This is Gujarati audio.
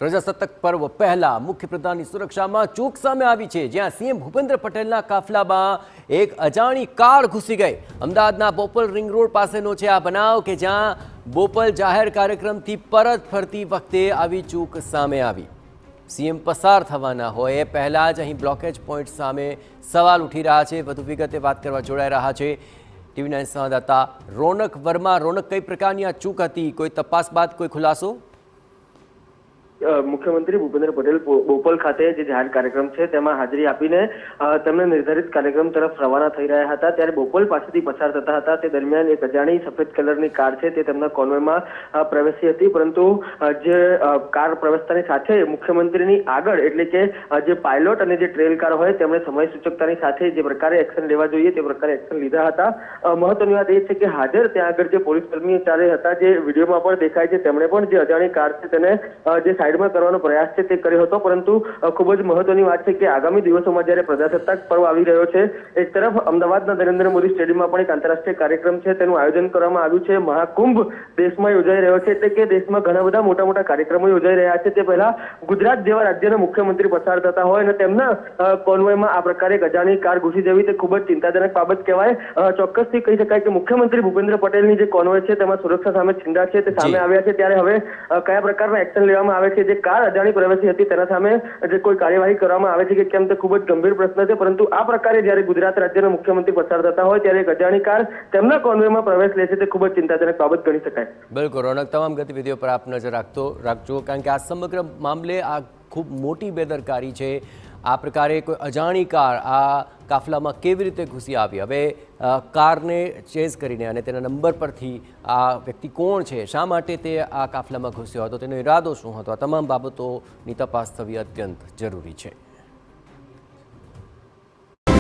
પ્રજાસત્તાક પર્વ પહેલા મુખ્યપ્રધાનની સુરક્ષામાં ચૂક સામે આવી છે, જ્યાં સીએમ ભૂપેન્દ્ર પટેલના કાફલામાં એક અજાણી કાર ઘૂસી ગઈ। અમદાવાદના બોપલ રિંગ રોડ પાસેનો છે આ બનાવ કે જ્યાં બોપલ જાહેર કાર્યક્રમથી પરત ફરતી વખતે આવી ચૂક સામે આવી। સીએમ પસાર થવાના હોય એ પહેલા જ અહીં બ્લોકેજ પોઈન્ટ સામે સવાલ ઉઠી રહ્યા છે। વધુ વિગતે વાત કરવા જોડાઈ રહ્યા છે TV9 સંવાદદાતા રોનક વર્મા। રોનક, કઈ પ્રકારની આ ચૂક હતી? કોઈ તપાસ બાદ કોઈ ખુલાસો? મુખ્યમંત્રી ભૂપેન્દ્ર પટેલ બોપલ ખાતે જે જાહેર કાર્યક્રમ છે તેમાં હાજરી આપીને તેમને નિર્ધારિત કાર્યક્રમ તરફ રવાના થઈ રહ્યા હતા, ત્યારે બોપલ પાસેથી પસાર થતા હતા તે દરમિયાન એક અજાણી સફેદ કલરની કાર છે તે તેમના કોન્વોયમાં પ્રવેશી હતી। પરંતુ જે કાર પ્રવેશતાની સાથે મુખ્યમંત્રીની આગળ એટલે કે જે પાયલોટ અને જે ટ્રેલ કાર હોય તેમણે સમય સૂચકતાની સાથે જે પ્રકારે એક્શન લેવા જોઈએ તે પ્રકારે એક્શન લીધા હતા। મહત્વની વાત એ છે કે હાજર ત્યાં આગળ જે પોલીસ કર્મચારી હતા, જે વિડીયોમાં પણ દેખાય છે, તેમણે પણ જે અજાણી કાર છે તેને જે સાઈડમાં કરવાનો પ્રયાસ છે તે કર્યો હતો। પરંતુ ખૂબ જ મહત્વની વાત છે કે આગામી દિવસોમાં જ્યારે પ્રજાસત્તાક પર્વ આવી રહ્યો છે, એક તરફ અમદાવાદના નરેન્દ્ર મોદી સ્ટેડિયમમાં પણ એક આંતરરાષ્ટ્રીય કાર્યક્રમ છે તેનું આયોજન કરવામાં આવ્યું છે। મહાકુંભ દેશમાં યોજાઈ રહ્યો છે, એટલે કે દેશમાં ઘણા બધા મોટા મોટા કાર્યક્રમો યોજાઈ રહ્યા છે। તે પહેલા ગુજરાત જેવા રાજ્યના મુખ્યમંત્રી પસાર થતા હોય અને તેમના કોન્વોયમાં આ પ્રકારે એક અજાણી કાર ઘૂસી જવી તે ખૂબ જ ચિંતાજનક બાબત કહેવાય। ચોક્કસથી કહી શકાય કે મુખ્યમંત્રી ભૂપેન્દ્ર પટેલની જે કોન્વોય છે તેમાં સુરક્ષા સામે છીંડા છે તે સામે આવ્યા છે, ત્યારે હવે કયા પ્રકારના એક્શન લેવામાં આવે છે? જે કાર અજાણી પ્રવેશી હતી તેના સામે જે કોઈ કાર્યવાહી કરવામાં આવે છે કે કેમ તે ખૂબ જ ગંભીર પ્રશ્ન છે। પરંતુ આ પ્રકારે જ્યારે ગુજરાત રાજ્યના મુખ્યમંત્રી પસાર થતા હોય ત્યારે એક અજાણી કાર તેમના કોન્વોયમાં પ્રવેશ લે છે તે ખૂબ જ ચિંતાજનક બાબત ગણી શકાય। બિલકુલ રોનક, તમામ ગતિવિધિઓ પર આપ નજર રાખજો, કારણ કે આ સમગ્ર મામલે આ ખૂબ મોટી બેદરકારી છે। આ પ્રકારે કોઈ અજાણી કાર આ કાફલામાં કેવી રીતે ઘૂસી આવી? હવે કારને ચેઝ કરીને અને તેના નંબર પરથી આ વ્યક્તિ કોણ છે, શા માટે તે આ કાફલામાં ઘૂસ્યો હતો, તેનો ઈરાદો શું હતો, આ તમામ બાબતોની તપાસ થવી અત્યંત જરૂરી છે।